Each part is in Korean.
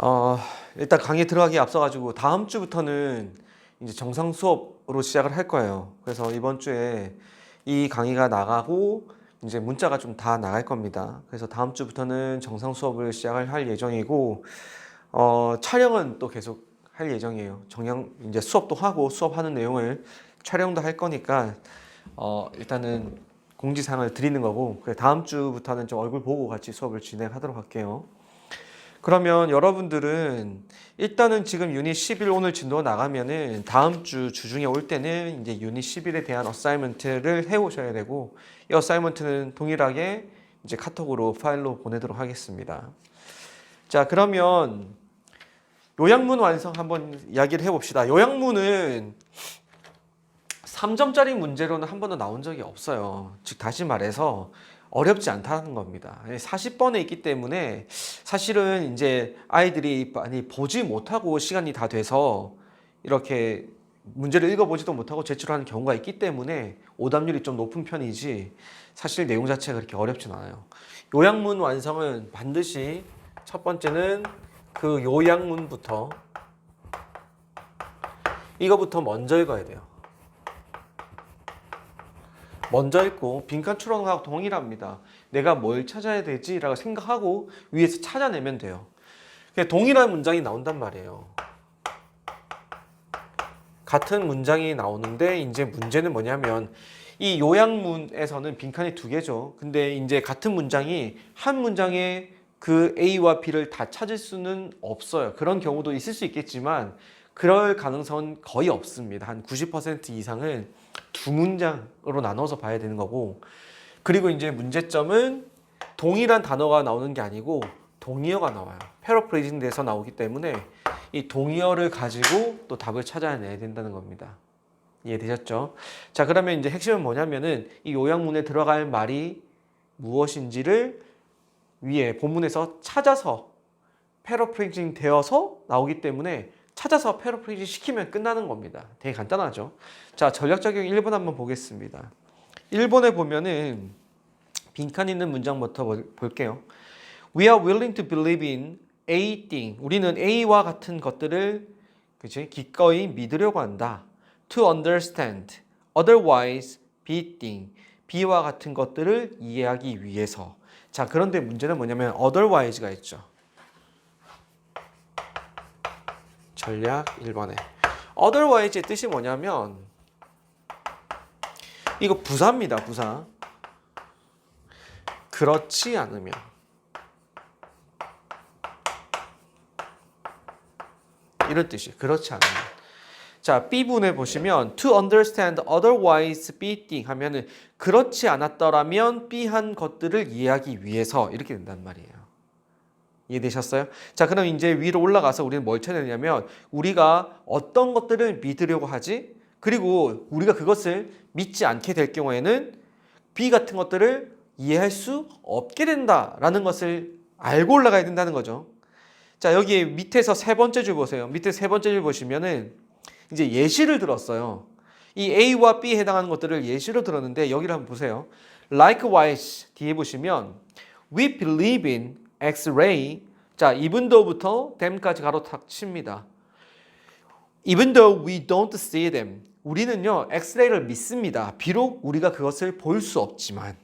어, 일단 강의 들어가기에 앞서가지고 다음 주부터는 이제 정상 수업으로 시작을 할 거예요. 그래서 이번 주에 이 강의가 나가고 이제 문자가 좀 다 나갈 겁니다. 그래서 다음 주부터는 정상 수업을 시작을 할 예정이고, 촬영은 또 계속 할 예정이에요. 이제 수업도 하고 수업하는 내용을 촬영도 할 거니까, 일단은 공지사항을 드리는 거고, 다음 주부터는 좀 얼굴 보고 같이 수업을 진행하도록 할게요. 그러면 여러분들은 일단은 지금 유닛 11 오늘 진도가 나가면은 다음 주 주중에 올 때는 이제 유닛 11에 대한 어사이먼트를 해 오셔야 되고, 이 어사이먼트는 동일하게 이제 카톡으로 파일로 보내도록 하겠습니다. 자, 그러면 요약문 완성 한번 이야기를 해봅시다. 요약문은 3점짜리 문제로는 한 번도 나온 적이 없어요. 즉 다시 말해서 어렵지 않다는 겁니다. 40번에 있기 때문에 사실은 이제 아이들이 많이 보지 못하고 시간이 다 돼서 이렇게 문제를 읽어보지도 못하고 제출하는 경우가 있기 때문에 오답률이 좀 높은 편이지 사실 내용 자체가 그렇게 어렵진 않아요. 요약문 완성은 반드시 첫 번째는 그 요약문부터 이거부터 먼저 읽어야 돼요. 먼저 읽고 빈칸 추론하고 동일합니다. 내가 뭘 찾아야 되지라고 생각하고 위에서 찾아내면 돼요. 동일한 문장이 나온단 말이에요. 같은 문장이 나오는데 이제 문제는 뭐냐면 이 요약문에서는 빈칸이 두 개죠. 근데 이제 같은 문장이 한 문장에 그 A와 B를 다 찾을 수는 없어요. 그런 경우도 있을 수 있겠지만 그럴 가능성은 거의 없습니다. 한 90% 이상은 두 문장으로 나눠서 봐야 되는 거고, 그리고 이제 문제점은 동일한 단어가 나오는 게 아니고 동의어가 나와요. 패러프레이징 돼서 나오기 때문에 이 동의어를 가지고 또 답을 찾아내야 된다는 겁니다. 이해되셨죠? 자, 그러면 이제 핵심은 뭐냐면은 이 요약문에 들어갈 말이 무엇인지를 위에 본문에서 찾아서 패러프레이징 되어서 나오기 때문에 찾아서 패러프레이징 시키면 끝나는 겁니다. 되게 간단하죠? 자, 전략 적용 1번 한번 보겠습니다. 1번에 보면은 빈칸 있는 문장부터 볼게요. We are willing to believe in A thing. 우리는 A와 같은 것들을 그치? 기꺼이 믿으려고 한다. To understand. Otherwise, B thing. B와 같은 것들을 이해하기 위해서. 자, 그런데 문제는 뭐냐면 otherwise가 있죠. 전략 1번에. otherwise의 뜻이 뭐냐면 이거 부사입니다. 부사. 그렇지 않으면. 이런 뜻이에요. 그렇지 않으면. 자, B분에 보시면 to understand otherwise B thing 하면은 그렇지 않았더라면 B한 것들을 이해하기 위해서 이렇게 된단 말이에요. 이해되셨어요? 자, 그럼 이제 위로 올라가서 우리는 뭘 찾아야 되냐면 우리가 어떤 것들을 믿으려고 하지? 그리고 우리가 그것을 믿지 않게 될 경우에는 B 같은 것들을 이해할 수 없게 된다라는 것을 알고 올라가야 된다는 거죠. 자, 여기 밑에서 세 번째 줄 보세요. 밑에 세 번째 줄 보시면은 이제 예시를 들었어요. 이 A와 B에 해당하는 것들을 예시로 들었는데 여기를 한번 보세요. Likewise 뒤에 보시면 We believe in X-ray. 자, even though부터 them까지 가로탁 칩니다. Even though we don't see them. 우리는요, 엑스레이를 믿습니다. 비록 우리가 그것을 볼 수 없지만.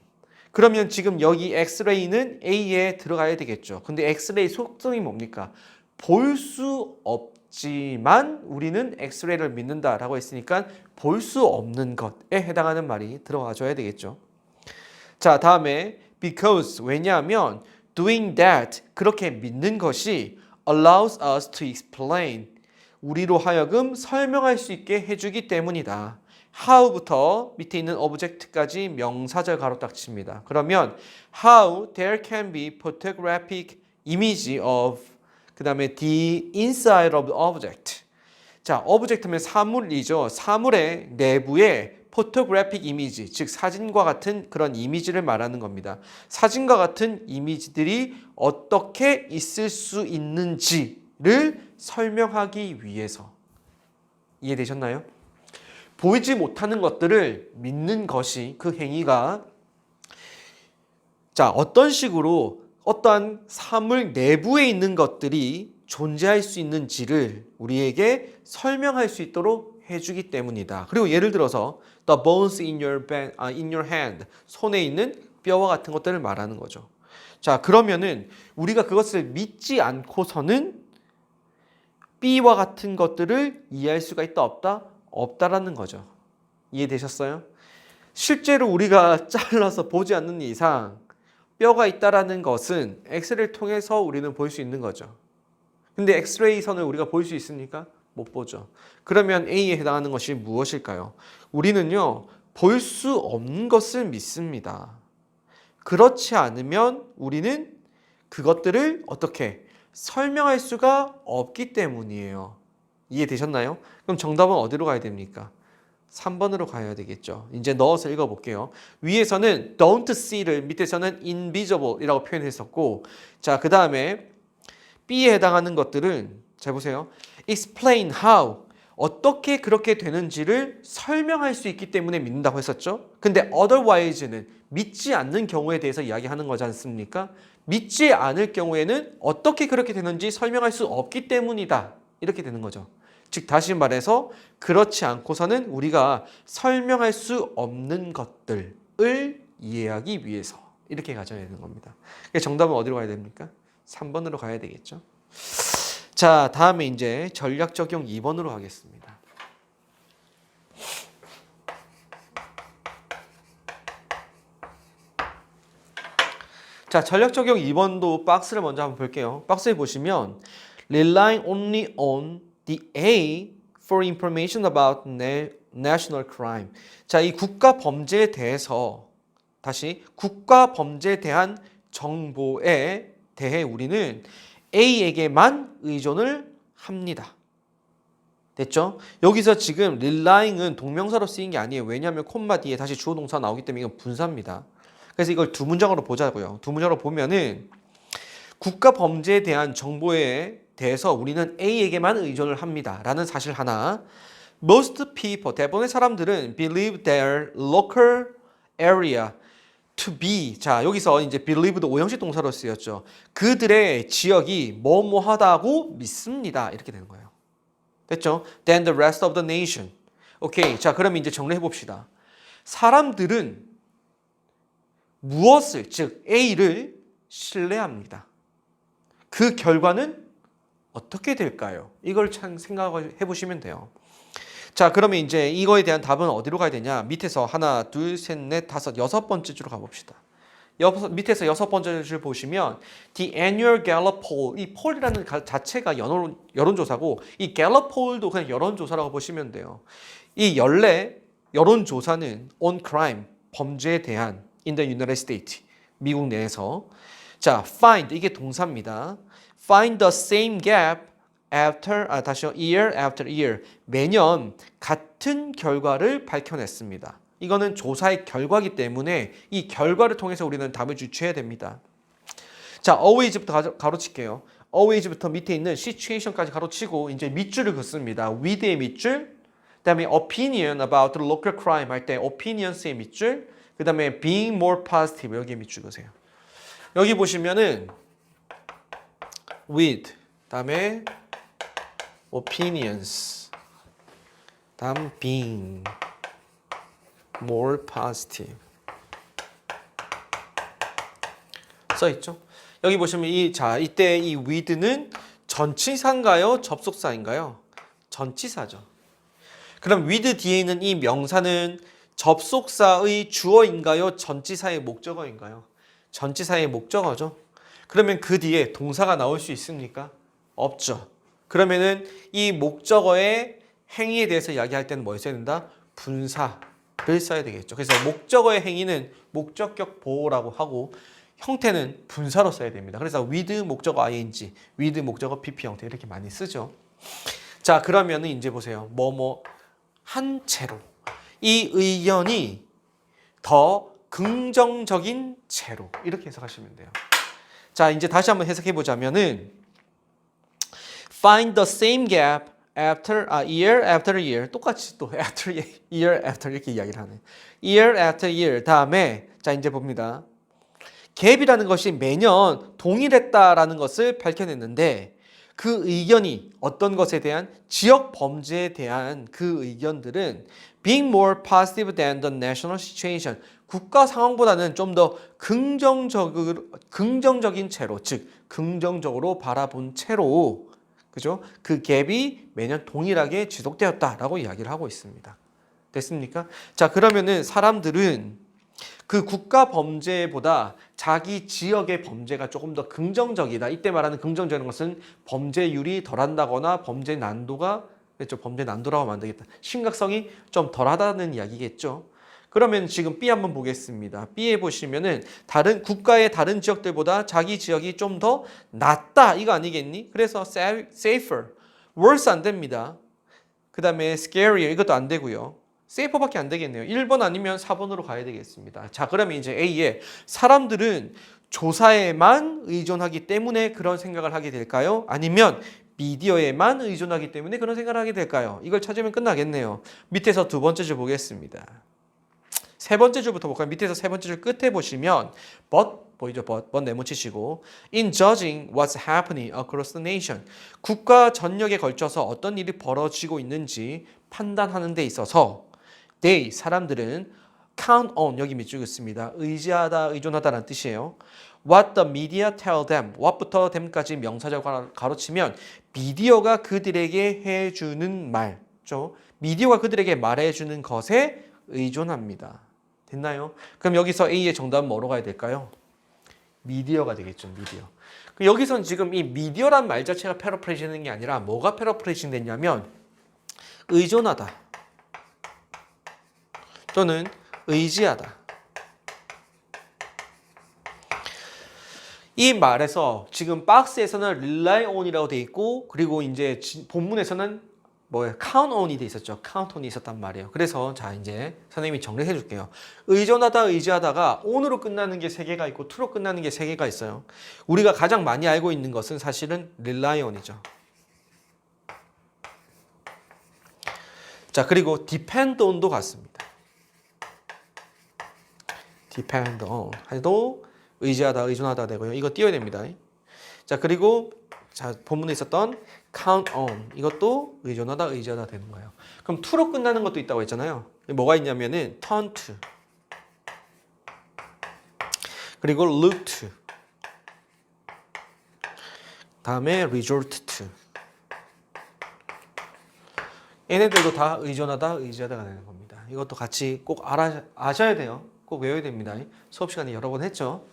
그러면 지금 여기 엑스레이는 A에 들어가야 되겠죠. 근데 엑스레이 속성이 뭡니까? 볼 수 없지만 우리는 엑스레이를 믿는다라고 했으니까 볼 수 없는 것에 해당하는 말이 들어가 줘야 되겠죠. 자, 다음에 because 왜냐하면 doing that 그렇게 믿는 것이 allows us to explain 우리로 하여금 설명할 수 있게 해주기 때문이다. how부터 밑에 있는 object까지 명사절 가로 딱 칩니다. 그러면 how there can be photographic image of 그 다음에 the inside of the object. 자, object면 사물이죠. 사물의 내부에 photographic image, 즉 사진과 같은 그런 이미지를 말하는 겁니다. 사진과 같은 이미지들이 어떻게 있을 수 있는지를 설명하기 위해서. 이해되셨나요? 보이지 못하는 것들을 믿는 것이 그 행위가 자, 어떤 식으로 어떠한 사물 내부에 있는 것들이 존재할 수 있는지를 우리에게 설명할 수 있도록 해주기 때문이다. 그리고 예를 들어서 the bones in your hand, 손에 있는 뼈와 같은 것들을 말하는 거죠. 자, 그러면은 우리가 그것을 믿지 않고서는 B와 같은 것들을 이해할 수가 있다 없다? 없다라는 거죠. 이해되셨어요? 실제로 우리가 잘라서 보지 않는 이상 뼈가 있다라는 것은 엑스레이를 통해서 우리는 볼 수 있는 거죠. 근데 엑스레이 선을 우리가 볼 수 있습니까? 못 보죠. 그러면 A에 해당하는 것이 무엇일까요? 우리는요, 볼 수 없는 것을 믿습니다. 그렇지 않으면 우리는 그것들을 어떻게 설명할 수가 없기 때문이에요. 이해되셨나요? 그럼 정답은 어디로 가야 됩니까? 3번으로 가야 되겠죠. 이제 넣어서 읽어볼게요. 위에서는 don't see를 밑에서는 invisible이라고 표현했었고, 자, 그 다음에 B에 해당하는 것들은 잘 보세요. explain how, 어떻게 그렇게 되는지를 설명할 수 있기 때문에 믿는다고 했었죠. 근데 otherwise는 믿지 않는 경우에 대해서 이야기하는 거지 않습니까? 믿지 않을 경우에는 어떻게 그렇게 되는지 설명할 수 없기 때문이다. 이렇게 되는 거죠. 즉 다시 말해서 그렇지 않고서는 우리가 설명할 수 없는 것들을 이해하기 위해서 이렇게 가져야 되는 겁니다. 정답은 어디로 가야 됩니까? 3번으로 가야 되겠죠. 자, 다음에 이제 전략 적용 2번으로 가겠습니다. 자, 전략 적용 2번도 박스를 먼저 한번 볼게요. 박스에 보시면 relying only on the A for information about national crime. 자, 이 국가 범죄에 대해서 다시 국가 범죄에 대한 정보에 대해 우리는 A에게만 의존을 합니다. 됐죠? 여기서 지금 relying은 동명사로 쓰인 게 아니에요. 왜냐하면 콤마 뒤에 다시 주어 동사 나오기 때문에 이건 분사입니다. 그래서 이걸 두 문장으로 보자고요. 두 문장으로 보면은 국가 범죄에 대한 정보에 대해서 우리는 A에게만 의존을 합니다. 라는 사실 하나. Most people, 대부분의 사람들은 believe their local area to be. 자, 여기서 이제 believe도 오형식 동사로 쓰였죠. 그들의 지역이 뭐뭐하다고 믿습니다. 이렇게 되는 거예요. 됐죠? Than the rest of the nation. 오케이. 자, 그럼 이제 정리해 봅시다. 사람들은 무엇을, 즉 A를 신뢰합니다. 그 결과는 어떻게 될까요? 이걸 참 생각해 보시면 돼요. 자, 그러면 이제 이거에 대한 답은 어디로 가야 되냐? 밑에서 하나, 둘, 셋, 넷, 다섯, 여섯 번째 줄로 가봅시다. 밑에서 여섯 번째 줄 보시면 The Annual Gallup Poll, 이 폴이라는 자체가 여론조사고 이 Gallup Poll도 그냥 여론조사라고 보시면 돼요. 이 여론조사는 on crime, 범죄에 대한 in the United States, 미국 내에서 자, find, 이게 동사입니다. Find the same gap after, 다시요, year after year. 매년 같은 결과를 밝혀냈습니다. 이거는 조사의 결과이기 때문에 이 결과를 통해서 우리는 답을 주체해야 됩니다. 자, always부터 가로칠게요. always부터 밑에 있는 situation까지 가로치고 이제 밑줄을 긋습니다. with의 밑줄, 그 다음에 opinion about the local crime 할 때 opinions의 밑줄, 그 다음에 being more positive 여기에 밑줄 그으세요. 여기 보시면은 with, 다음에 opinions, 다음 being more positive 써 있죠. 여기 보시면 이때 이 with는 전치사인가요? 접속사인가요? 전치사죠. 그럼 with 뒤에 있는 이 명사는 접속사의 주어인가요? 전치사의 목적어인가요? 전치사의 목적어죠. 그러면 그 뒤에 동사가 나올 수 있습니까? 없죠. 그러면은 이 목적어의 행위에 대해서 이야기할 때는 뭘 써야 된다? 분사를 써야 되겠죠. 그래서 목적어의 행위는 목적격 보호라고 하고 형태는 분사로 써야 됩니다. 그래서 with 목적어 ing, with 목적어 pp 형태 이렇게 많이 쓰죠. 자, 그러면은 이제 보세요. 한 채로 이 의견이 더 긍정적인 채로 이렇게 해석하시면 돼요. 자, 이제 다시 한번 해석해 보자면은 find the same gap after year after year 똑같이 또 after year after 이렇게 이야기를 하네. year after year 다음에 자 이제 봅니다. 갭이라는 것이 매년 동일했다라는 것을 밝혀냈는데 그 의견이 어떤 것에 대한 지역 범죄에 대한 그 의견들은 being more positive than the national situation. 국가 상황보다는 좀 더 긍정적인 채로, 즉 긍정적으로 바라본 채로 그죠? 그 갭이 매년 동일하게 지속되었다라고 이야기를 하고 있습니다. 됐습니까? 자, 그러면은 사람들은 그 국가 범죄보다 자기 지역의 범죄가 조금 더 긍정적이다. 이때 말하는 긍정적인 것은 범죄율이 덜한다거나 범죄 난도가 그렇죠. 범죄 난도라고 하면 안 되겠다. 심각성이 좀 덜하다는 이야기겠죠. 그러면 지금 B 한번 보겠습니다. B에 보시면은 다른 국가의 다른 지역들보다 자기 지역이 좀 더 낫다 이거 아니겠니? 그래서 safer, worse 안 됩니다. 그 다음에 scarier 이것도 안 되고요. 세이퍼밖에 안 되겠네요. 1번 아니면 4번으로 가야 되겠습니다. 자, 그러면 이제 A에 사람들은 조사에만 의존하기 때문에 그런 생각을 하게 될까요? 아니면 미디어에만 의존하기 때문에 그런 생각을 하게 될까요? 이걸 찾으면 끝나겠네요. 밑에서 두 번째 줄 보겠습니다. 세 번째 줄부터 볼까요? 밑에서 세 번째 줄 끝에 보시면 but 보이죠? but 네모치시고 in judging what's happening across the nation 국가 전역에 걸쳐서 어떤 일이 벌어지고 있는지 판단하는 데 있어서 they 사람들은 count on 여기 밑줄 긋습니다. 의지하다, 의존하다라는 뜻이에요. What the media tell them. what부터 them까지 명사절 가로치면 미디어가 그들에게 해주는 말죠. 미디어가 그들에게 말해주는 것에 의존합니다. 됐나요? 그럼 여기서 A의 정답은 뭐로 가야 될까요? 미디어가 되겠죠. 미디어. 여기선 지금 이 미디어란 말 자체가 패러프레이징 되는 게 아니라 뭐가 패러프레이징 됐냐면 의존하다 또는 의지하다. 이 말에서 지금 박스에서는 rely on이라고 돼 있고 그리고 이제 본문에서는 count on이 돼 있었죠. count on이 있었단 말이에요. 그래서 자 이제 선생님이 정리해 줄게요. 의존하다, 의지하다가 on으로 끝나는 게 3개가 있고 to로 끝나는 게 3개가 있어요. 우리가 가장 많이 알고 있는 것은 사실은 rely on이죠. 자, 그리고 depend on도 같습니다. depend on 해도 의지하다, 의존하다 되고요. 이거 띄워야 됩니다. 자, 그리고 자, 본문에 있었던 count on 이것도 의존하다, 의지하다 되는 거예요. 그럼 to로 끝나는 것도 있다고 했잖아요. 뭐가 있냐면은 turn to 그리고 look to 다음에 resort to 얘네들도 다 의존하다, 의지하다가 되는 겁니다. 이것도 같이 꼭 아셔야 돼요. 꼭 외워야 됩니다. 수업 시간에 여러 번 했죠.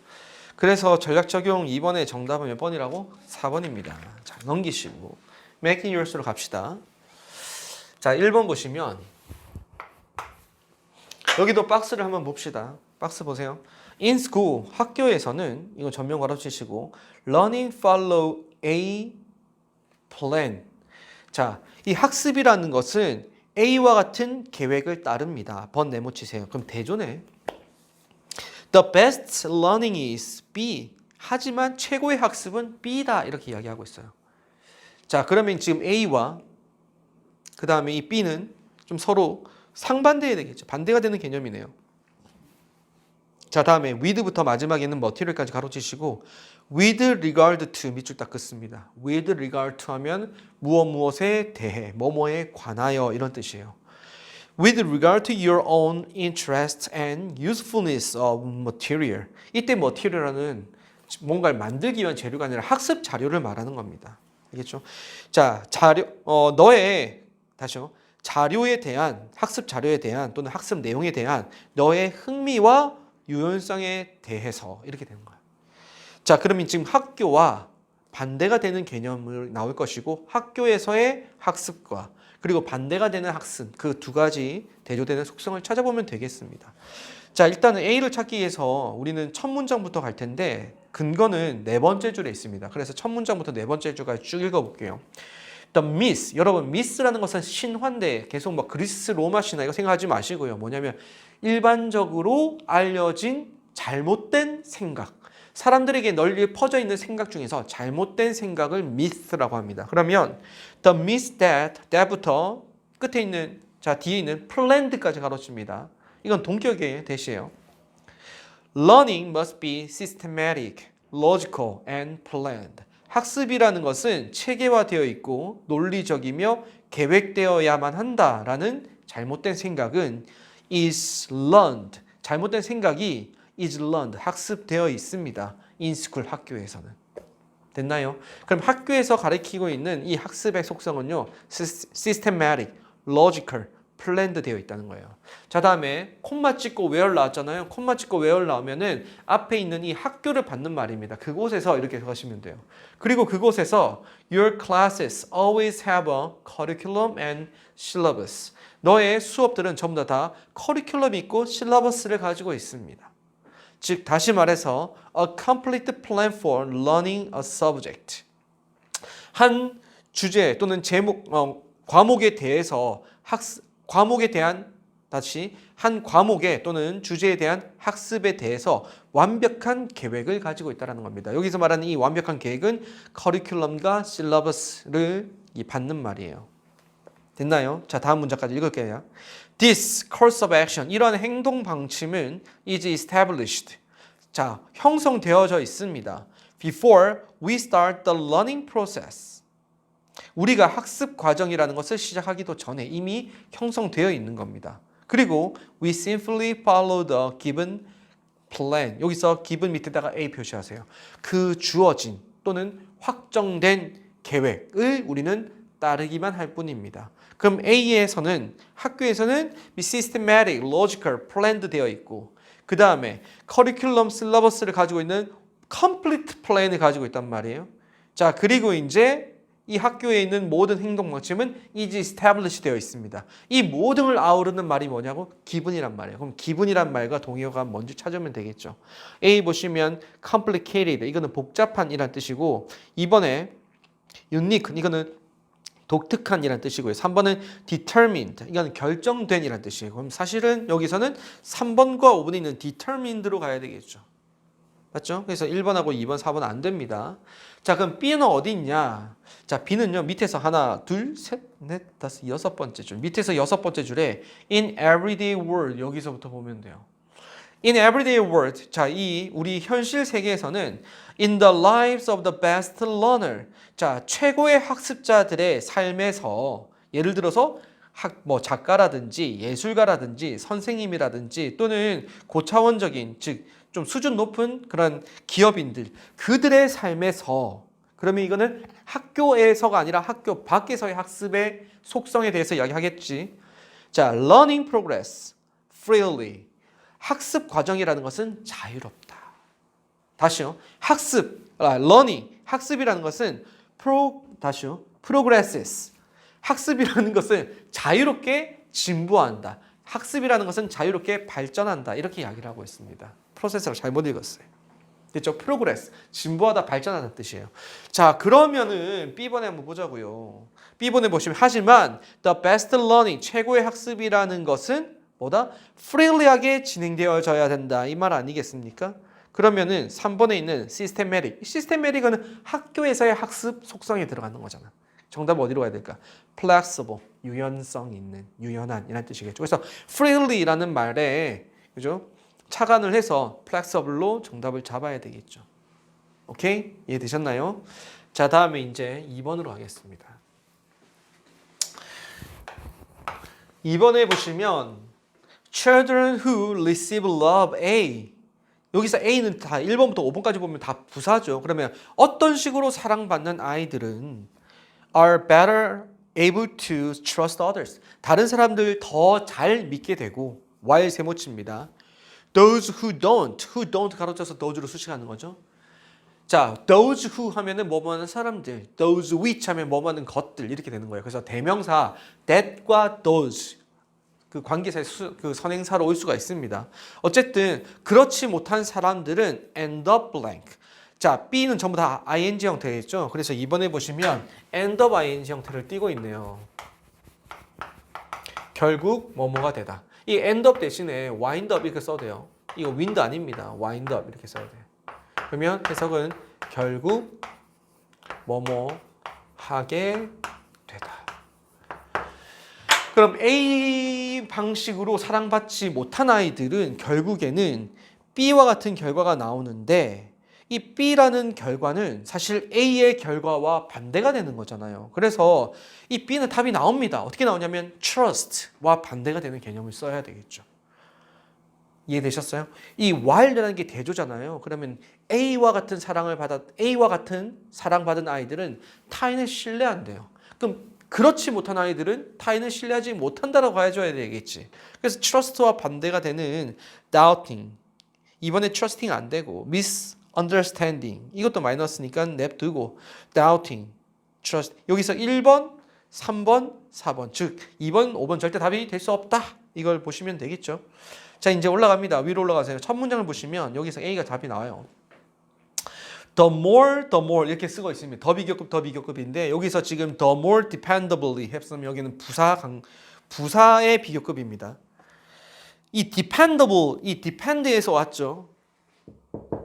그래서 전략 적용 2번의 정답은 몇 번이라고? 4번입니다. 자, 넘기시고 making yours로 갑시다. 자, 1번 보시면 여기도 박스를 한번 봅시다. 박스 보세요. In school, 학교에서는 이거 전면 가로치시고 learning follow a plan. 자, 이 학습이라는 것은 A와 같은 계획을 따릅니다. 번 네모치세요. 그럼 대조네. The best learning is B. 하지만 최고의 학습은 B다. 이렇게 이야기하고 있어요. 자, 그러면 지금 A와 그 다음에 이 B는 좀 서로 상반돼야 되겠죠. 반대가 되는 개념이네요. 자, 다음에 with부터 마지막에는 material까지 가로치시고 with regard to 밑줄 딱 긋습니다. with regard to 하면 무엇에 대해, 뭐뭐에 관하여 이런 뜻이에요. With regard to your own interest and usefulness of material. 이때 material은 뭔가를 만들기 위한 재료가 아니라 학습 자료를 말하는 겁니다. 알겠죠? 자, 다시요. 자료에 대한, 학습 자료에 대한 또는 학습 내용에 대한 너의 흥미와 유연성에 대해서 이렇게 되는 거예요. 자, 그러면 지금 학교와 반대가 되는 개념을 나올 것이고 학교에서의 학습과 그리고 반대가 되는 학습 그 두 가지 대조되는 속성을 찾아보면 되겠습니다. 자, 일단은 A를 찾기 위해서 우리는 첫 문장부터 갈 텐데 근거는 네 번째 줄에 있습니다. 그래서 첫 문장부터 네 번째 줄까지 쭉 읽어볼게요. The myth, 여러분 myth라는 것은 신화인데 계속 그리스 로마 신화 이거 생각하지 마시고요. 뭐냐면 일반적으로 알려진 잘못된 생각, 사람들에게 널리 퍼져 있는 생각 중에서 잘못된 생각을 myth라고 합니다. 그러면 the myth that부터 끝에 있는 자 뒤에 있는 planned까지 가로칩니다. 이건 동격의 대시예요. Learning must be systematic, logical, and planned. 학습이라는 것은 체계화되어 있고 논리적이며 계획되어야만 한다라는 잘못된 생각은 is learned. 잘못된 생각이 is learned. 학습되어 있습니다. in school 학교에서는. 됐나요? 그럼 학교에서 가르치고 있는 이 학습의 속성은요. systematic, logical, planned 되어 있다는 거예요. 자, 다음에 콤마 찍고 where 나왔잖아요. 콤마 찍고 where 나오면은 앞에 있는 이 학교를 받는 말입니다. 그곳에서 이렇게 하시면 돼요. 그리고 그곳에서 your classes always have a curriculum and syllabus. 너의 수업들은 전부 다 커리큘럼이 있고 실러버스를 가지고 있습니다. 즉 다시 말해서 a complete plan for learning a subject. 한 주제 또는 제목, 과목에 대해서 과목에 대한 다시 한 과목에 또는 주제에 대한 학습에 대해서 완벽한 계획을 가지고 있다는 겁니다. 여기서 말하는 이 완벽한 계획은 커리큘럼과 실러버스를 받는 말이에요. 됐나요? 자, 다음 문장까지 읽을게요. This course of action, 이런 행동 방침은 is established. 자, 형성되어져 있습니다. Before we start the learning process. 우리가 학습 과정이라는 것을 시작하기도 전에 이미 형성되어 있는 겁니다. 그리고 we simply follow the given plan. 여기서 given 밑에다가 A 표시하세요. 그 주어진 또는 확정된 계획을 우리는 따르기만 할 뿐입니다. 그럼 A에서는 학교에서는 systematic, logical, planned 되어 있고 그 다음에 커리큘럼 실러버스를 가지고 있는 complete plan을 가지고 있단 말이에요. 자, 그리고 이제 이 학교에 있는 모든 행동 방침은 is established 되어 있습니다. 이 모든을 아우르는 말이 뭐냐고? 기분이란 말이에요. 그럼 기분이란 말과 동의어가 뭔지 찾으면 되겠죠. A 보시면 complicated, 이거는 복잡한이란 뜻이고 2번에 unique, 이거는 독특한이란 뜻이고요. 3번은 determined, 이건 결정된이란 뜻이에요. 그럼 사실은 여기서는 3번과 5번에 있는 determined로 가야 되겠죠. 맞죠? 그래서 1번하고 2번, 4번 안 됩니다. 자, 그럼 B는 어디 있냐? 자, B는요, 밑에서 하나, 둘, 셋, 넷, 다섯, 여섯 번째 줄. 밑에서 여섯 번째 줄에 in everyday world, 여기서부터 보면 돼요. In everyday world, 자, 이 우리 현실 세계에서는 in the lives of the best learner, 자, 최고의 학습자들의 삶에서 예를 들어서 작가라든지 예술가라든지 선생님이라든지 또는 고차원적인 즉 좀 수준 높은 그런 기업인들 그들의 삶에서 그러면 이거는 학교에서가 아니라 학교 밖에서의 학습의 속성에 대해서 이야기하겠지. 자, learning progress freely. 학습 과정이라는 것은 자유롭다. 다시요. learning, 학습이라는 것은 progresses. 학습이라는 것은 자유롭게 진보한다. 학습이라는 것은 자유롭게 발전한다. 이렇게 이야기를 하고 있습니다. 프로세서를 잘못 읽었어요. 됐죠? progress, 진보하다, 발전하다는 뜻이에요. 자, 그러면은 B번에 한번 보자고요. B번에 보시면 하지만 the best learning, 최고의 학습이라는 것은 뭐다? freely하게 진행되어져야 된다. 이 말 아니겠습니까? 그러면은 3번에 있는 systematic. systematic은 학교에서의 학습 속성에 들어가는 거잖아. 정답 어디로 가야 될까? flexible, 유연성 있는, 유연한 이라는 뜻이겠죠. 그래서 freely라는 말에 그죠? 착안을 해서 flexible로 정답을 잡아야 되겠죠. 오케이? 이해되셨나요? 자, 다음에 이제 2번으로 가겠습니다. 2번에 보시면 children who receive love A. 여기서 A는 다 1번부터 5번까지 보면 다 부사죠. 그러면 어떤 식으로 사랑받는 아이들은 are better able to trust others. 다른 사람들 더 잘 믿게 되고 while 세모치입니다. Those who don't 가로쳐서 those로 수식하는 거죠. 자, those who 하면은 뭐뭐 하는 사람들, those which 하면 뭐뭐 하는 것들 이렇게 되는 거예요. 그래서 대명사 that과 those 그 관계사의 그 선행사로 올 수가 있습니다. 어쨌든 그렇지 못한 사람들은 end up blank. 자, B는 전부 다 ing 형태겠죠. 그래서 이번에 보시면 end up ing 형태를 띠고 있네요. 결국 뭐뭐가 되다. 이 end up 대신에 wind up 이렇게 써도 돼요. 이거 wind 아닙니다. wind up 이렇게 써야 돼요. 그러면 해석은 결국 뭐뭐 하게 되다. 그럼 A 방식으로 사랑받지 못한 아이들은 결국에는 B와 같은 결과가 나오는데 이 B라는 결과는 사실 A의 결과와 반대가 되는 거잖아요. 그래서 이 B는 답이 나옵니다. 어떻게 나오냐면 trust와 반대가 되는 개념을 써야 되겠죠. 이해되셨어요? 이 while라는 게 대조잖아요. 그러면 A와 같은 사랑받은 아이들은 타인을 신뢰한대요. 그럼 그렇지 못한 아이들은 타인을 신뢰하지 못한다라고 해줘야 되겠지. 그래서 trust와 반대가 되는 doubting. 이번에 trusting 안 되고 misunderstanding. 이것도 마이너스니까 냅두고 doubting, trust. 여기서 1번, 3번, 4번. 즉 2번, 5번 절대 답이 될 수 없다. 이걸 보시면 되겠죠. 자, 이제 올라갑니다. 위로 올라가세요. 첫 문장을 보시면 여기서 A가 답이 나와요. The more 이렇게 쓰고 있습니다. 더 비교급인데 여기서 지금 the more dependably 했으면 여기는 부사의 비교급입니다. 이 depend에서 왔죠.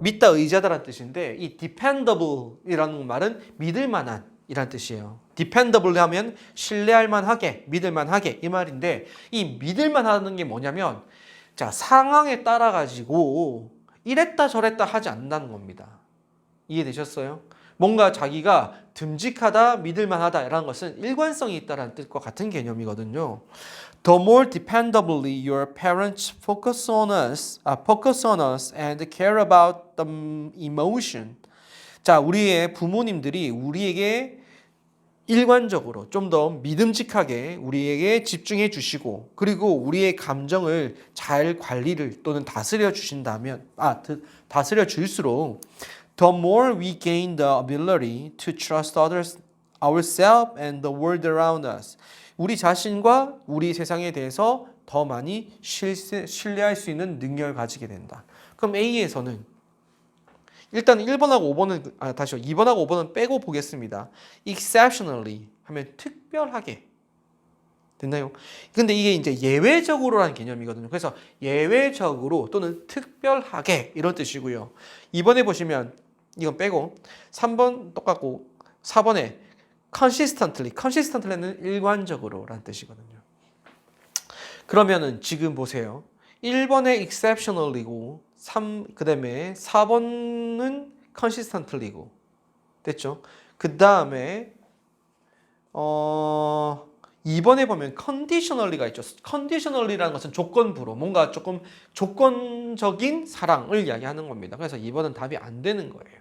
믿다 의지하다라는 뜻인데 이 dependable이라는 말은 믿을 만한 이란 뜻이에요. dependable 하면 신뢰할 만하게, 믿을 만하게 이 말인데 이 믿을 만하다는 게 뭐냐면 자, 상황에 따라 가지고 이랬다 저랬다 하지 않는다는 겁니다. 이해되셨어요? 뭔가 자기가 듬직하다, 믿을만하다 라는 것은 일관성이 있다는 뜻과 같은 개념이거든요. The more dependably your parents focus on us and care about the emotion. 자, 우리의 부모님들이 우리에게 일관적으로 좀 더 믿음직하게 우리에게 집중해 주시고 그리고 우리의 감정을 잘 관리를 또는 다스려 주신다면 다스려 줄수록 the more we gain the ability to trust others, ourselves and the world around us. 우리 자신과 우리 세상에 대해서 더 많이 신뢰할 수 있는 능력을 가지게 된다. 그럼 A에서는 일단 1번하고 5번은 2번하고 5번은 빼고 보겠습니다. exceptionally 하면 특별하게 됐나요? 근데 이게 이제 예외적으로라는 개념이거든요. 그래서 예외적으로 또는 특별하게 이런 뜻이고요. 2번에 보시면 이건 빼고 3번 똑같고 4번에 consistently는 일관적으로라는 뜻이거든요. 그러면은 지금 보세요. 1번에 exceptionally고 그다음에 4번은 consistently고 됐죠? 그다음에 2번에 보면 conditionally가 있죠. conditionally라는 것은 조건부로 뭔가 조금 조건적인 사랑을 이야기하는 겁니다. 그래서 2번은 답이 안 되는 거예요.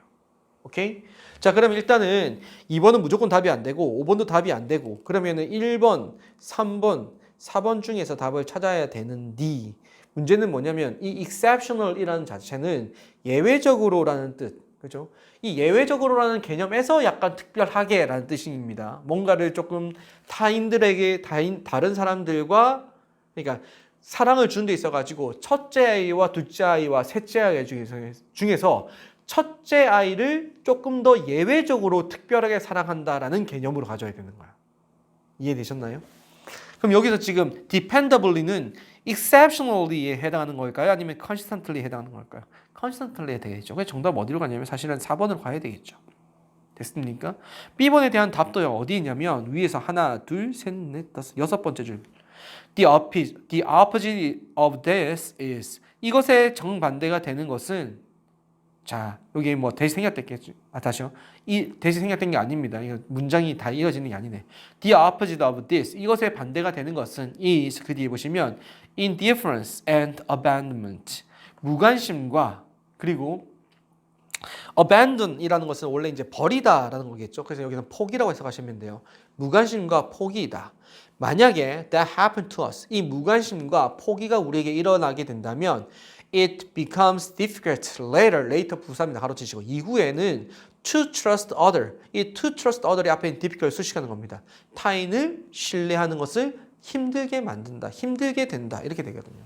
오케이? 자, 그러면 일단은 2번은 무조건 답이 안 되고 5번도 답이 안 되고 그러면은 1번, 3번, 4번 중에서 답을 찾아야 되는데 문제는 뭐냐면 이 exceptional이라는 자체는 예외적으로라는 뜻, 그죠? 이 예외적으로라는 개념에서 약간 특별하게라는 뜻입니다. 뭔가를 조금 타인들에게 다른 사람들과 그러니까 사랑을 준 데 있어가지고 첫째 아이와 둘째 아이와 셋째 아이 중에서 첫째 아이를 조금 더 예외적으로 특별하게 사랑한다라는 개념으로 가져야 되는 거야. 이해되셨나요? 그럼 여기서 지금 dependably는 exceptionally에 해당하는 걸까요? 아니면 consistently에 해당하는 걸까요? consistently에 되겠죠. 그래서 정답 어디로 가냐면 사실은 4번으로 가야 되겠죠. 됐습니까? B번에 대한 답도 어디 있냐면 위에서 하나, 둘, 셋, 넷, 다섯, 6번째 줄. The opposite of this is 이것의 정반대가 되는 것은 자, 여기 뭐 대시 생략됐겠죠. 다시요. 이 대시 생략된 게 아닙니다. 이거 문장이 다 이어지는 게 아니네. The opposite of this. 이것의 반대가 되는 것은 is 그 뒤에 보시면 indifference and abandonment. 무관심과 그리고 abandon이라는 것은 원래 이제 버리다라는 거겠죠. 그래서 여기는 포기라고 해석하시면 돼요. 무관심과 포기이다. 만약에 that happened to us. 이 무관심과 포기가 우리에게 일어나게 된다면 it becomes difficult later 부사입니다. 가로치시고 이후에는 to trust other. 이 to trust other이 앞에 있는 difficult 수식하는 겁니다. 타인을 신뢰하는 것을 힘들게 만든다. 힘들게 된다. 이렇게 되거든요.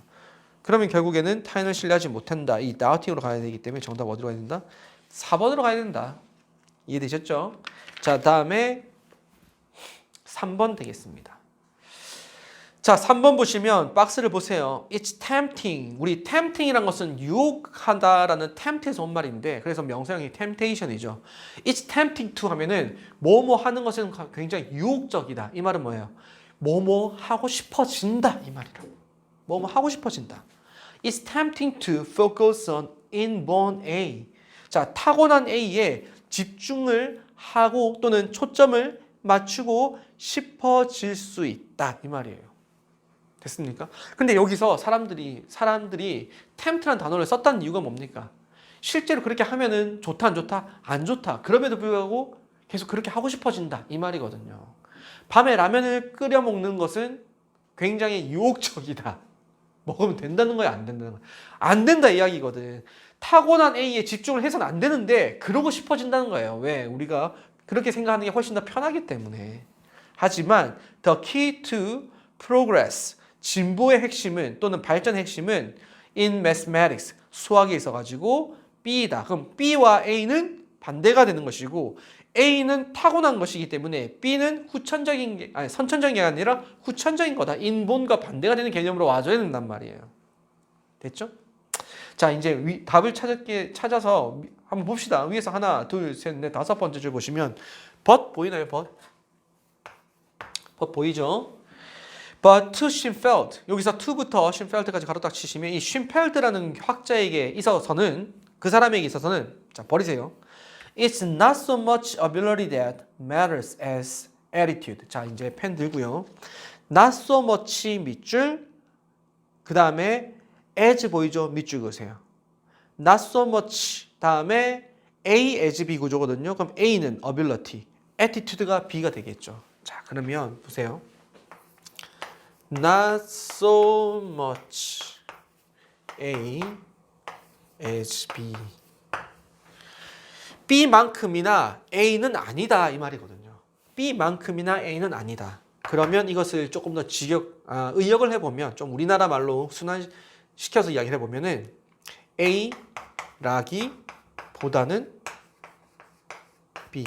그러면 결국에는 타인을 신뢰하지 못한다. 이 doubting으로 가야 되기 때문에 정답 어디로 가야 된다? 4번으로 가야 된다. 이해되셨죠? 자, 다음에 3번 되겠습니다. 자, 3번 보시면 박스를 보세요. It's tempting. 우리 tempting이란 것은 유혹하다라는 tempt에서 온 말인데 그래서 명사형이 temptation이죠. It's tempting to 하면은 뭐뭐 하는 것은 굉장히 유혹적이다. 이 말은 뭐예요? 뭐뭐 하고 싶어진다. 이 말이라고. 뭐뭐 하고 싶어진다. It's tempting to focus on inborn A. 자, 타고난 A에 집중을 하고 또는 초점을 맞추고 싶어질 수 있다 이 말이에요. 됐습니까? 근데 여기서 사람들이 tempt라는 단어를 썼다는 이유가 뭡니까? 실제로 그렇게 하면은 좋다 안 좋다? 안 좋다. 그럼에도 불구하고 계속 그렇게 하고 싶어진다 이 말이거든요. 밤에 라면을 끓여 먹는 것은 굉장히 유혹적이다. 먹으면 된다는 거야 안 된다는 거야? 안 된다 이야기거든. 타고난 A에 집중을 해서는 안 되는데 그러고 싶어진다는 거예요. 왜? 우리가 그렇게 생각하는 게 훨씬 더 편하기 때문에. 하지만 the key to progress, 진보의 핵심은 또는 발전의 핵심은 in mathematics, 수학에 있어가지고 B이다. 그럼 B와 A는 반대가 되는 것이고 A는 타고난 것이기 때문에 B는 선천적인 게 아니라 후천적인 거다. 인본과 반대가 되는 개념으로 와줘야 된단 말이에요. 됐죠? 자, 이제 답을 찾아서 한번 봅시다. 위에서 하나, 둘, 셋, 넷, 다섯 번째 줄 보시면 but 보이나요? but 보이죠? But to Schönfeld, 여기서 to부터 Schönfeld까지 가로 딱 치시면 이 Schönfeld라는 학자에게 있어서는 그 사람에게 있어서는 자 버리세요. It's not so much ability that matters as attitude. 자 이제 펜 들고요. Not so much 밑줄 그 다음에 as 보이죠? 밑줄 그으세요. Not so much 다음에 A as B 구조거든요. 그럼 A는 ability, attitude가 B가 되겠죠. 자 그러면 보세요. Not so much A as B. B만큼이나 A는 아니다 이 말이거든요. B만큼이나 A는 아니다. 그러면 이것을 조금 더 의역을 해보면 좀 우리나라 말로 순환시켜서 이야기를 해보면은 A라기보다는 B.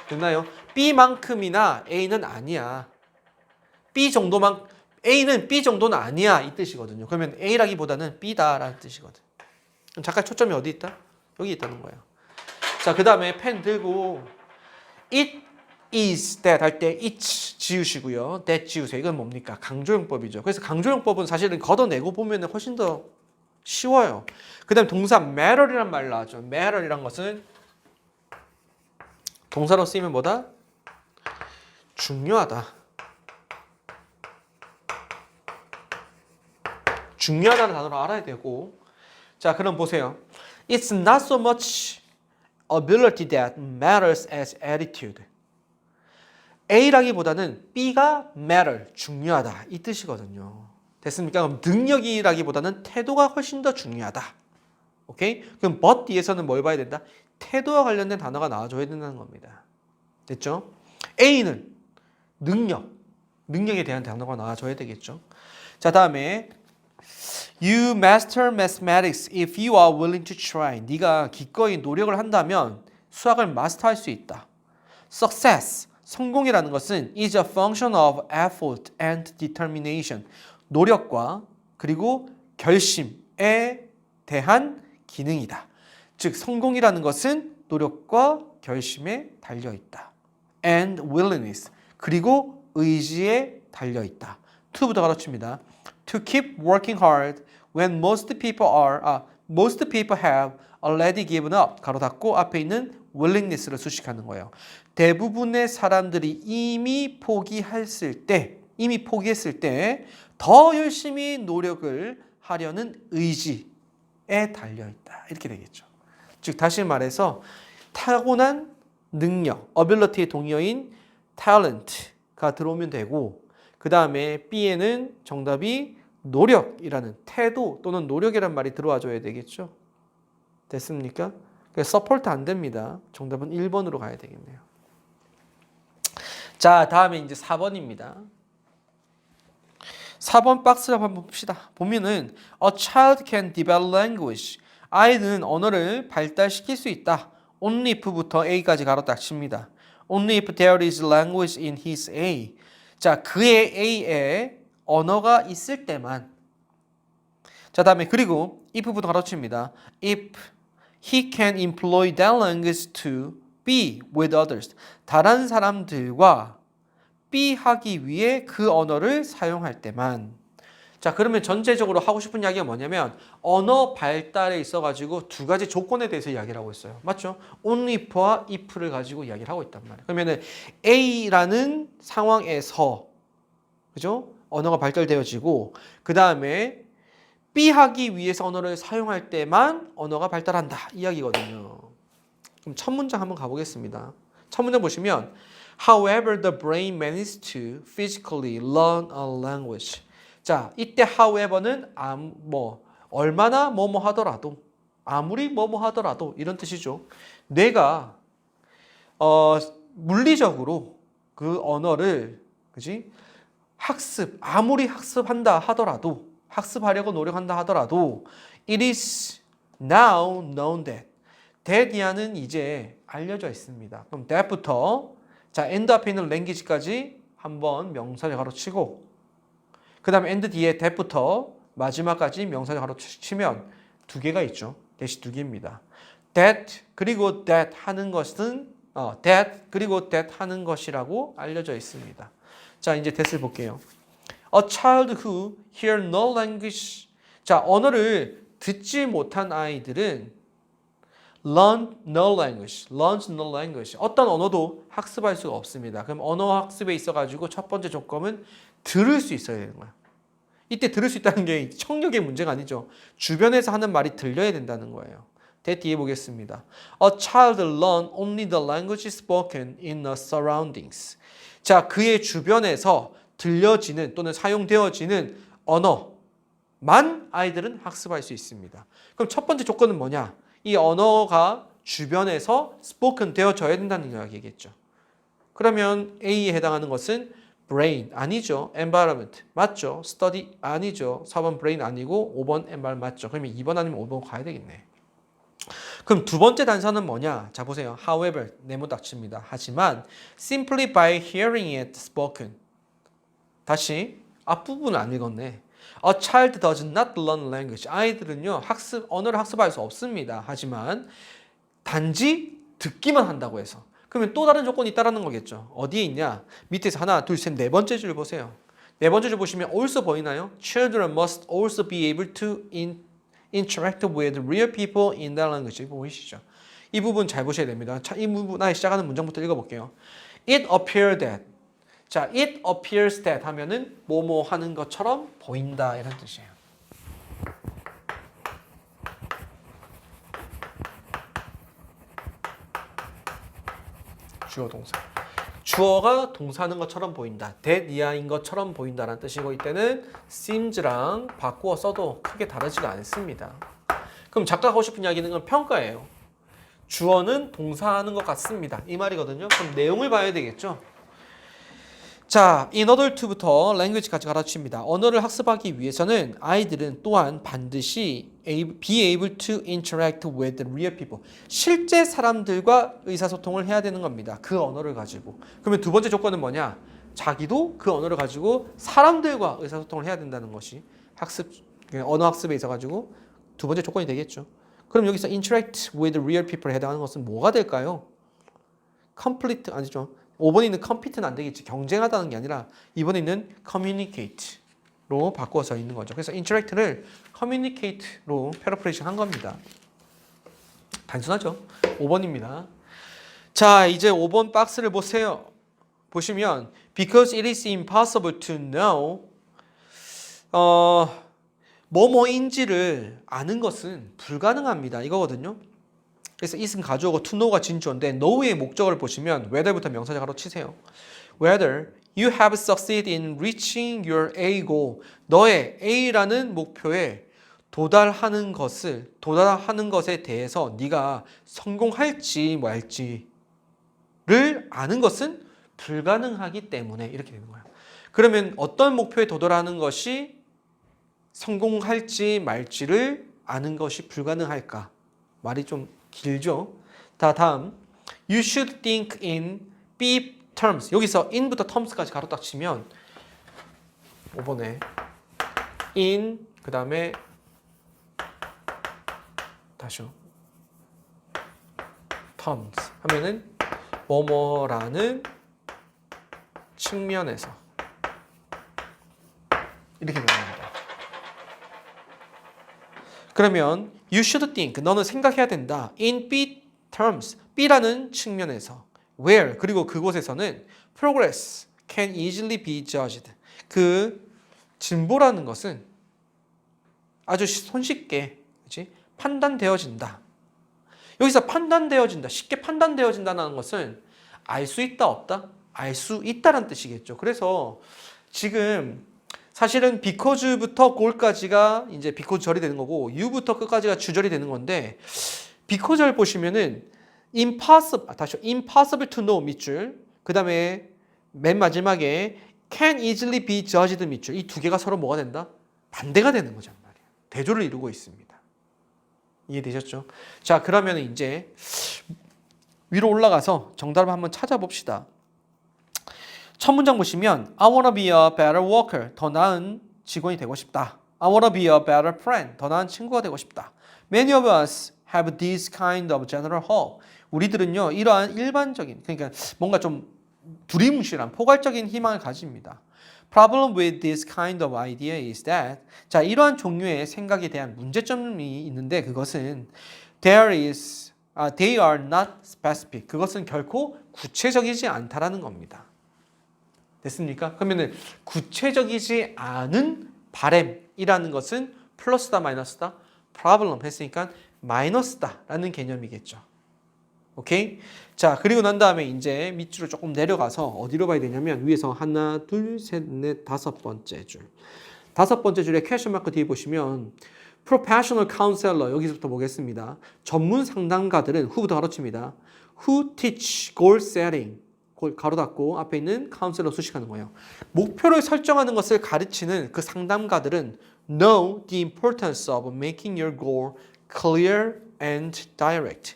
됐나요? B만큼이나 A는 아니야. A는 B 정도는 아니야 이 뜻이거든요. 그러면 A라기보다는 B다라는 뜻이거든. 그럼 잠깐 초점이 어디 있다? 여기 있다는 거예요. 자, 그 다음에 펜 들고 it is that 할 때 it 지우시고요. that 지우세요. 이건 뭡니까? 강조용법이죠. 그래서 강조용법은 사실은 걷어내고 보면 훨씬 더 쉬워요. 그 다음에 동사 matter이란 말 나왔죠. matter이란 것은 동사로 쓰이면 뭐다? 중요하다. 중요하다는 단어를 알아야 되고 자 그럼 보세요. It's not so much ability that matters as attitude. A라기보다는 B가 matter, 중요하다 이 뜻이거든요. 됐습니까? 그럼 능력이라기보다는 태도가 훨씬 더 중요하다. 오케이? 그럼 but 뒤에서는 뭘 봐야 된다? 태도와 관련된 단어가 나와줘야 된다는 겁니다. 됐죠? A는 능력에 대한 단어가 나와줘야 되겠죠. 자 다음에 You master mathematics if you are willing to try. 네가 기꺼이 노력을 한다면 수학을 마스터할 수 있다. Success, 성공이라는 것은 is a function of effort and determination. 노력과 그리고 결심에 대한 기능이다. 즉 성공이라는 것은 노력과 결심에 달려 있다. And willingness, 그리고 의지에 달려 있다. to부터 가로칩니다. To keep working hard when most people have already given up. 가로 닫고 앞에 있는 willingness를 수식하는 거예요. 대부분의 사람들이 이미 포기했을 때 더 열심히 노력을 하려는 의지에 달려 있다. 이렇게 되겠죠. 즉 다시 말해서 타고난 능력, ability의 동의어인 talent가 들어오면 되고 그 다음에 B에는 정답이 노력이라는 태도 또는 노력이란 말이 들어와 줘야 되겠죠. 됐습니까? 서포트 안 됩니다. 정답은 1번으로 가야 되겠네요. 자, 다음에 이제 4번입니다. 4번 박스를 한번 봅시다. 보면은 A child can develop language. 아이는 언어를 발달시킬 수 있다. Only if부터 A까지 가로 딱 칩니다. Only if there is language in his A. 자, 그의 A에 언어가 있을 때만. 자, 다음에 그리고 if부터 가로칩니다. If he can employ that language to be with others. 다른 사람들과 be 하기 위해 그 언어를 사용할 때만. 자, 그러면 전체적으로 하고 싶은 이야기가 뭐냐면 언어 발달에 있어가지고 두 가지 조건에 대해서 이야기를 하고 있어요. 맞죠? only if와 if를 가지고 이야기를 하고 있단 말이에요. 그러면은 A라는 상황에서 그죠? 언어가 발달되어지고 그 다음에 B 하기 위해서 언어를 사용할 때만 언어가 발달한다. 이야기거든요. 그럼 첫 문장 한번 가보겠습니다. 첫 문장 보시면 However, the brain manages to physically learn a language. 자, 이때 however는 얼마나 뭐뭐 하더라도 아무리 뭐뭐 하더라도 이런 뜻이죠. 뇌가 물리적으로 그 언어를 그지? 아무리 학습한다 하더라도 학습하려고 노력한다 하더라도 it is now known that 이하는 이제 알려져 있습니다. 그럼 that부터 자 end 앞에 있는 language까지 한번 명사를 가로치고 그 다음에 end 뒤에 that부터 마지막까지 명사를 가로치면 두 개가 있죠. 대시 두 개입니다. that 그리고 that 하는 것은 that 그리고 that 하는 것이라고 알려져 있습니다. 자 이제 that을 볼게요. A child who hear no language. 자 언어를 듣지 못한 아이들은 learns no language. 어떤 언어도 학습할 수가 없습니다. 그럼 언어 학습에 있어가지고 첫 번째 조건은 들을 수 있어야 되는 거야. 이때 들을 수 있다는 게 청력의 문제가 아니죠. 주변에서 하는 말이 들려야 된다는 거예요. that 뒤에 보겠습니다. A child learns only the language spoken in the surroundings. 자, 그의 주변에서 들려지는 또는 사용되어지는 언어만 아이들은 학습할 수 있습니다. 그럼 첫 번째 조건은 뭐냐? 이 언어가 주변에서 spoken 되어져야 된다는 이야기겠죠. 그러면 A에 해당하는 것은 brain 아니죠. environment 맞죠. study 아니죠. 4번 brain 아니고 5번 environment 맞죠. 그러면 2번 아니면 5번 가야 되겠네. 그럼 두 번째 단서는 뭐냐? 자 보세요. However 네모 닥칩니다. 하지만 simply by hearing it spoken. 다시 앞부분을 안 읽었네. A child does not learn language. 아이들은요 언어를 학습할 수 없습니다. 하지만 단지 듣기만 한다고 해서. 그러면 또 다른 조건이 있다라는 거겠죠. 어디에 있냐? 밑에서 하나, 둘, 셋, 네 번째 줄 보세요. 네 번째 줄 보시면 also 보이나요? Children must also be able to interact with real people in their language. 이거 보이시죠? 이 부분 잘 보셔야 됩니다. 이 부분에 시작하는 문장부터 읽어볼게요. It appeared that. 자, it appears that 하면은 뭐뭐 하는 것처럼 보인다 이런 뜻이에요. 주어 동사. 주어가 동사하는 것처럼 보인다. that 이하인 것처럼 보인다라는 뜻이고 이때는 seems랑 바꾸어 써도 크게 다르지가 않습니다. 그럼 작가가 하고 싶은 이야기는 건 평가예요. 주어는 동사하는 것 같습니다. 이 말이거든요. 그럼 내용을 봐야 되겠죠. 자, in order to부터 language까지 가르칩니다. 언어를 학습하기 위해서는 아이들은 또한 반드시 be able to interact with real people. 실제 사람들과 의사소통을 해야 되는 겁니다. 그 언어를 가지고. 그러면 두 번째 조건은 뭐냐? 자기도 그 언어를 가지고 사람들과 의사소통을 해야 된다는 것이 언어 학습에 있어가지고 두 번째 조건이 되겠죠. 그럼 여기서 interact with real people에 해당하는 것은 뭐가 될까요? complete 아니죠. 5번에 있는 compete는 안 되겠지. 경쟁하다는 게 아니라 이번에 있는 communicate로 바꿔서 있는 거죠. 그래서 interact를 communicate로 패러프레이징 한 겁니다. 단순하죠. 5번입니다. 자, 이제 5번 박스를 보세요. 보시면 because it is impossible to know 뭐뭐인지를 아는 것은 불가능합니다. 이거거든요. 그래서 it은 가져오고 to know가 진주어인데 know의 목적을 보시면 whether부터 명사절 가로 치세요. Whether you have succeeded in reaching your A goal. 너의 A라는 목표에 도달하는 것에 대해서 네가 성공할지 말지를 아는 것은 불가능하기 때문에 이렇게 되는 거예요. 그러면 어떤 목표에 도달하는 것이 성공할지 말지를 아는 것이 불가능할까? 말이 좀 길죠? 다음 You should think in B terms. 여기서 in부터 terms까지 가로 딱 치면 5번에 in 그 다음에 다시요 terms 하면은 뭐뭐라는 측면에서 이렇게 되는 겁니다. 그러면 you should think, 너는 생각해야 된다. in B terms, B라는 측면에서. where, 그리고 그곳에서는 progress can easily be judged. 그 진보라는 것은 아주 손쉽게, 그치? 판단되어진다. 여기서 판단되어진다, 쉽게 판단되어진다는 것은 알 수 있다, 없다? 알 수 있다라는 뜻이겠죠. 그래서 지금 사실은 because부터 goal까지가 이제 because 절이 되는 거고 you부터 끝까지가 주절이 되는 건데 because 절 보시면은 impossible to know 밑줄, 그 다음에 맨 마지막에 can easily be judged 밑줄, 이 두 개가 서로 뭐가 된다? 반대가 되는 거란 말이에요. 대조를 이루고 있습니다. 이해되셨죠? 자, 그러면 이제 위로 올라가서 정답을 한번 찾아봅시다. 첫 문장 보시면 I wanna be a better worker, 더 나은 직원이 되고 싶다. I wanna be a better friend, 더 나은 친구가 되고 싶다. Many of us have this kind of general hope. 우리들은요, 이러한 일반적인, 그러니까 뭔가 좀 두리뭉실한 포괄적인 희망을 가집니다. Problem with this kind of idea is that, 자, 이러한 종류의 생각에 대한 문제점이 있는데 그것은 they are not specific. 그것은 결코 구체적이지 않다라는 겁니다. 됐습니까? 그러면은 구체적이지 않은 바램이라는 것은 플러스다, 마이너스다? problem 했으니까 마이너스다라는 개념이겠죠. 오케이? 자, 그리고 난 다음에 이제 밑줄을 조금 내려가서 어디로 봐야 되냐면 위에서 하나, 둘, 셋, 넷, 다섯 번째 줄. 다섯 번째 줄에 퀘스천 마크 뒤에 보시면 professional counselor, 여기서부터 보겠습니다. 전문 상담가들은 who부터 가로칩니다. who teach goal setting, 가로 닫고 앞에 있는 카운셀러 수식하는 거예요. 목표를 설정하는 것을 가르치는 그 상담가들은 know the importance of making your goal clear and direct.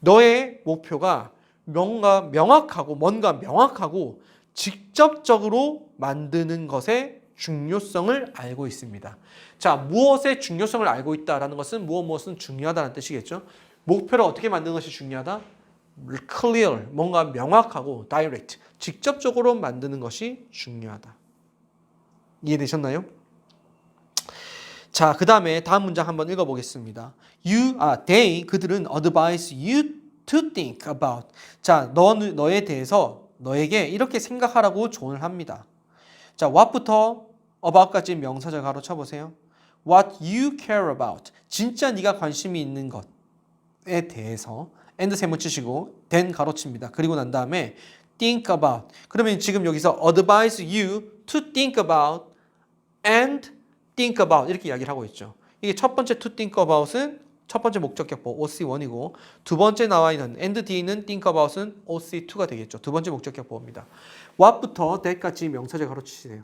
너의 목표가 뭔가 명확하고 직접적으로 만드는 것의 중요성을 알고 있습니다. 자, 무엇의 중요성을 알고 있다라는 것은 무엇은 중요하다는 뜻이겠죠. 목표를 어떻게 만드는 것이 중요하다? clear, 뭔가 명확하고 direct, 직접적으로 만드는 것이 중요하다. 이해되셨나요? 자, 그 다음에 다음 문장 한번 읽어보겠습니다. they, 그들은 advise you to think about. 자, 너에 대해서 너에게 이렇게 생각하라고 조언을 합니다. 자, what부터 about까지 명사절 가로 쳐보세요. What you care about. 진짜 네가 관심이 있는 것에 대해서 and 세모 치시고 then 가로칩니다. 그리고 난 다음에 think about. 그러면 지금 여기서 advise you to think about and think about 이렇게 이야기를 하고 있죠. 이게 첫 번째 to think about은 첫 번째 목적격보 OC1이고 두 번째 나와 있는 and 뒤에는 think about은 OC2가 되겠죠. 두 번째 목적격보입니다. what부터 that까지 명사절 가로치세요.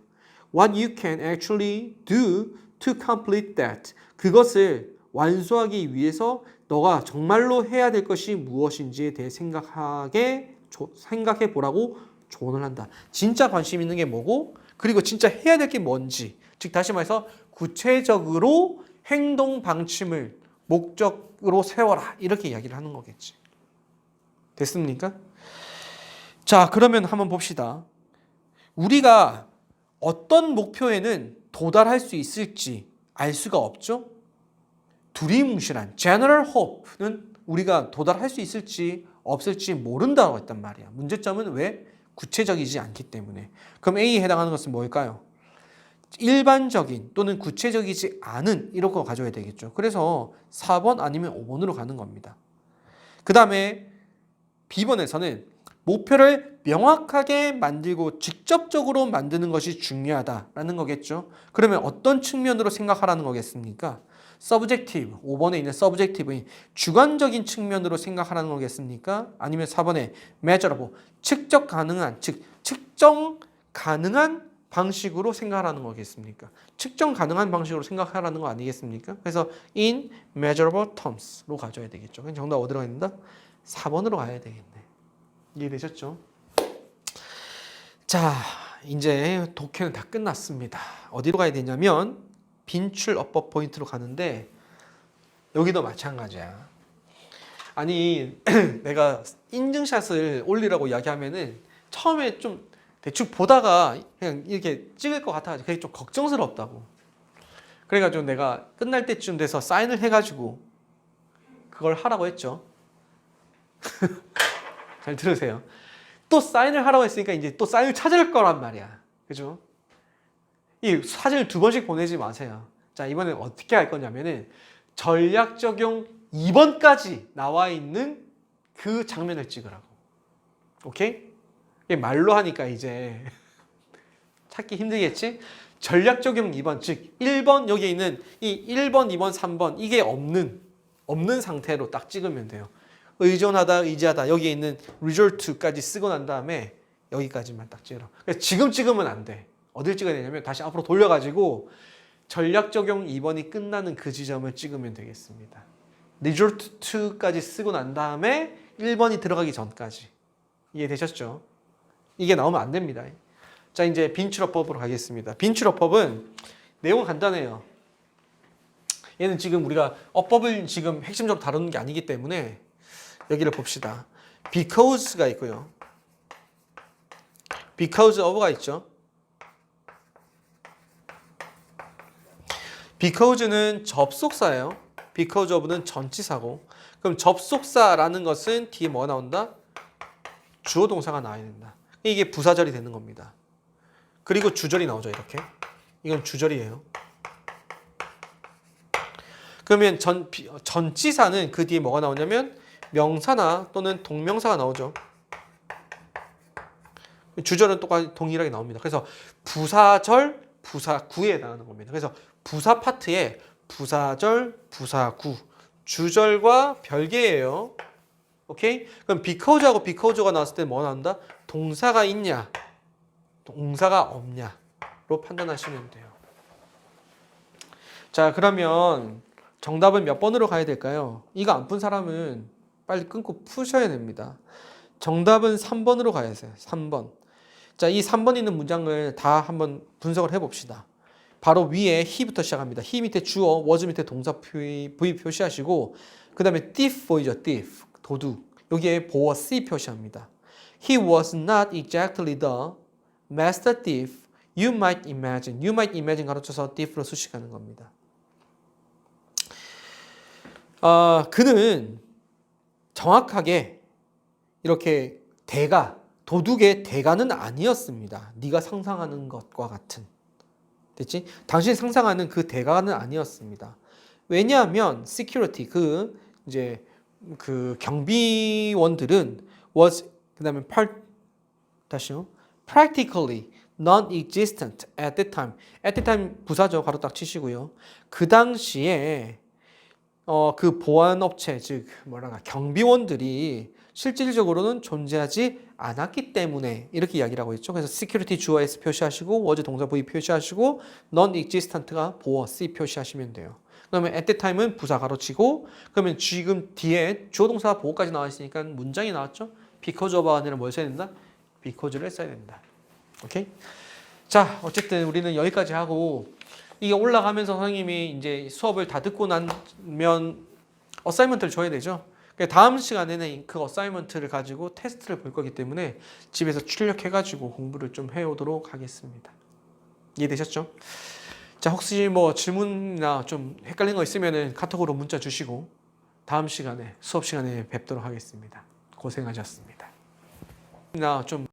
What you can actually do to complete that. 그것을 완수하기 위해서 너가 정말로 해야 될 것이 무엇인지에 대해 생각해 보라고 조언을 한다. 진짜 관심 있는 게 뭐고 그리고 진짜 해야 될 게 뭔지, 즉 다시 말해서 구체적으로 행동 방침을 목적으로 세워라 이렇게 이야기를 하는 거겠지. 됐습니까? 자, 그러면 한번 봅시다. 우리가 어떤 목표에는 도달할 수 있을지 알 수가 없죠. 두리뭉실한 general hope는 우리가 도달할 수 있을지 없을지 모른다고 했단 말이야. 문제점은 왜? 구체적이지 않기 때문에. 그럼 A에 해당하는 것은 뭘까요? 일반적인 또는 구체적이지 않은 이런 거 가져야 되겠죠. 그래서 4번 아니면 5번으로 가는 겁니다. 그 다음에 B번에서는 목표를 명확하게 만들고 직접적으로 만드는 것이 중요하다라는 거겠죠. 그러면 어떤 측면으로 생각하라는 거겠습니까? subjective, 5번에 있는 subjectiv의 주관적인 측면으로 생각하라는 거겠습니까? 아니면 4번에 measurable, 측정 가능한, 즉 측정 가능한 방식으로 생각하라는 거겠습니까? 측정 가능한 방식으로 생각하라는 거 아니겠습니까? 그래서 in measurable terms로 가져야 되겠죠. 그럼 정답 어디로 가야 된다? 4번으로 가야 되겠네. 이해되셨죠? 자, 이제 독해는 다 끝났습니다. 어디로 가야 되냐면 빈출 어법 포인트로 가는데 여기도 마찬가지야. 아니 내가 인증샷을 올리라고 이야기하면은 처음에 좀 대충 보다가 그냥 이렇게 찍을 것 같아가지고 그게 좀 걱정스럽다고. 그래가지고 내가 끝날 때쯤 돼서 사인을 해가지고 그걸 하라고 했죠. 잘 들으세요. 또 사인을 하라고 했으니까 이제 또 사인을 찾을 거란 말이야. 그죠? 이 사진을 2번씩 보내지 마세요. 자, 이번엔 어떻게 할 거냐면은 전략 적용 2번까지 나와 있는 그 장면을 찍으라고. 오케이? 이게 말로 하니까 이제 찾기 힘들겠지? 전략 적용 2번, 즉 1번 여기에 있는 이 1번, 2번, 3번 이게 없는 상태로 딱 찍으면 돼요. 의존하다, 의지하다 여기에 있는 result까지 쓰고 난 다음에 여기까지만 딱 찍으라고. 그래서 지금 찍으면 안 돼. 어딜 찍어야 되냐면 다시 앞으로 돌려가지고 전략 적용 2번이 끝나는 그 지점을 찍으면 되겠습니다. result 2까지 쓰고 난 다음에 1번이 들어가기 전까지. 이해되셨죠? 이게 나오면 안 됩니다. 자, 이제 빈출어법으로 가겠습니다. 빈출어법은 내용은 간단해요. 얘는 지금 우리가 어법을 지금 핵심적으로 다루는 게 아니기 때문에 여기를 봅시다. because가 있고요. because of가 있죠. because는 접속사예요. because of는 전치사고. 그럼 접속사라는 것은 뒤에 뭐가 나온다? 주어 동사가 나와야 된다. 이게 부사절이 되는 겁니다. 그리고 주절이 나오죠, 이렇게. 이건 주절이에요. 그러면 전치사는 그 뒤에 뭐가 나오냐면 명사나 또는 동명사가 나오죠. 주절은 똑같이 동일하게 나옵니다. 그래서 부사절, 부사구에 나오는 겁니다. 그래서 부사 파트에 부사절, 부사구, 주절과 별개예요. 오케이? 그럼 because하고 because가 나왔을 때 뭐 나온다? 동사가 있냐, 동사가 없냐로 판단하시면 돼요. 자, 그러면 정답은 몇 번으로 가야 될까요? 이거 안 푼 사람은 빨리 끊고 푸셔야 됩니다. 정답은 3번으로 가야 돼요. 3번. 자, 이 3번 있는 문장을 다 한번 분석을 해봅시다. 바로 위에 he부터 시작합니다. he 밑에 주어, was 밑에 동사 V 표시하시고 그 다음에 thief 보이죠? thief, 도둑. 여기에 보어 C 표시합니다. He was not exactly the master thief you might imagine. You might imagine 가로쳐서 thief로 수식하는 겁니다. 그는 정확하게 이렇게 도둑의 대가는 아니었습니다. 네가 상상하는 것과 같은. 됐지? 당신이 상상하는 그 대가는 아니었습니다. 왜냐하면 security 그 경비원들은 was 그다음에 다시요. practically non-existent at the time. at the time 부사죠. 가로 딱 치시고요. 그 당시에 그 보안업체 즉 경비원들이 실질적으로는 존재하지 않았기 때문에 이렇게 이야기를 하고 있죠. 그래서 security 주어 S 표시하시고 was 동사 V 표시하시고 non-existent가 보어 C 표시하시면 돼요. 그러면 at the time은 부사 가로치고 그러면 지금 뒤에 주어 동사 보어까지 나와 있으니까 문장이 나왔죠. because of가 아니라 뭘 써야 된다? because를 써야 된다. 오케이? 자, 어쨌든 우리는 여기까지 하고 이게 올라가면서 선생님이 이제 수업을 다 듣고 나면 어사이먼트를 줘야 되죠. 다음 시간에는 그 어사이먼트를 가지고 테스트를 볼 거기 때문에 집에서 출력해가지고 공부를 좀 해오도록 하겠습니다. 이해되셨죠? 자, 혹시 뭐 질문이나 좀 헷갈린 거 있으면 카톡으로 문자 주시고 다음 시간에 수업 시간에 뵙도록 하겠습니다. 고생하셨습니다. 좀